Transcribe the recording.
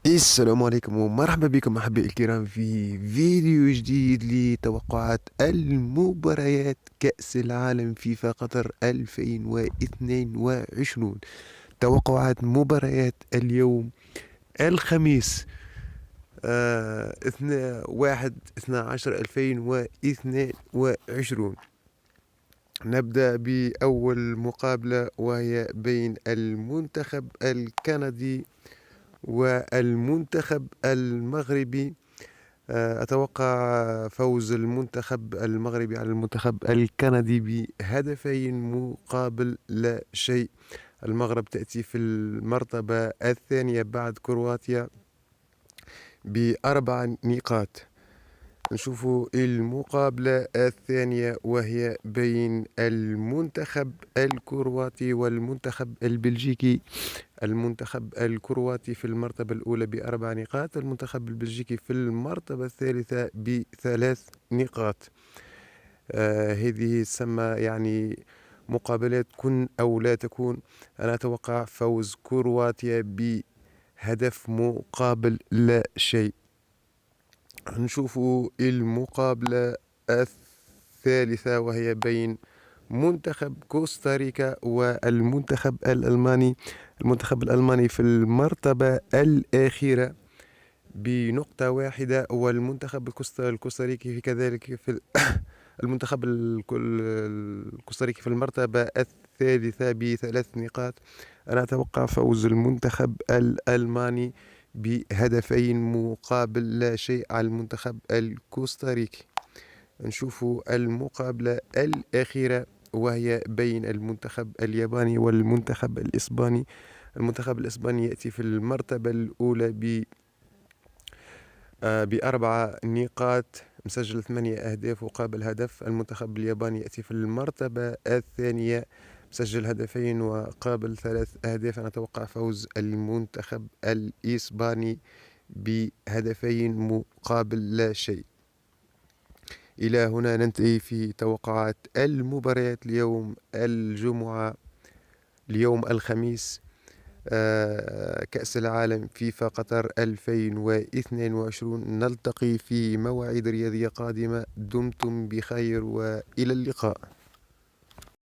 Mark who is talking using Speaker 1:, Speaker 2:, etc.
Speaker 1: السلام عليكم ومرحبا بكم أحبائي الكرام في فيديو جديد لتوقعات المباريات كأس العالم فيفا قطر 2022. توقعات مباريات اليوم الخميس 1/12/2022. نبدأ بأول مقابلة وهي بين المنتخب الكندي والمنتخب المغربي. أتوقع فوز المنتخب المغربي على المنتخب الكندي بهدفين مقابل لا شيء. المغرب تأتي في المرتبة الثانية بعد كرواتيا بأربع نقاط. نشوف المقابلة الثانية وهي بين المنتخب الكرواتي والمنتخب البلجيكي. المنتخب الكرواتي في المرتبة الأولى بأربع نقاط، المنتخب البلجيكي في المرتبة الثالثة بثلاث نقاط. هذه تسمى يعني مقابلات كن أو لا تكون. أنا أتوقع فوز كرواتيا بهدف مقابل لا شيء. نشوف المقابلة الثالثة وهي بين منتخب كوستاريكا والمنتخب الألماني. المنتخب الألماني في المرتبة الأخيرة بنقطة واحدة، والمنتخب الكوستاريكي في كذلك في المنتخب الكوستاريكي في المرتبة الثالثة بثلاث نقاط. أنا أتوقع فوز المنتخب الألماني بهدفين مقابل لا شيء على المنتخب الكوستاريكي. نشوف المقابلة الأخيرة وهي بين المنتخب الياباني والمنتخب الإسباني. المنتخب الإسباني يأتي في المرتبة الأولى بأربع نقاط، مسجل 8 أهداف وقابل هدف. المنتخب الياباني يأتي في المرتبة الثانية، مسجل هدفين وقابل 3 أهداف. أنا أتوقع فوز المنتخب الإسباني بهدفين مقابل لا شيء. إلى هنا ننتهي في توقعات المباريات اليوم الجمعة، اليوم الخميس. كأس العالم فيفا قطر 2022. نلتقي في مواعيد رياضية قادمة. دمتم بخير وإلى اللقاء.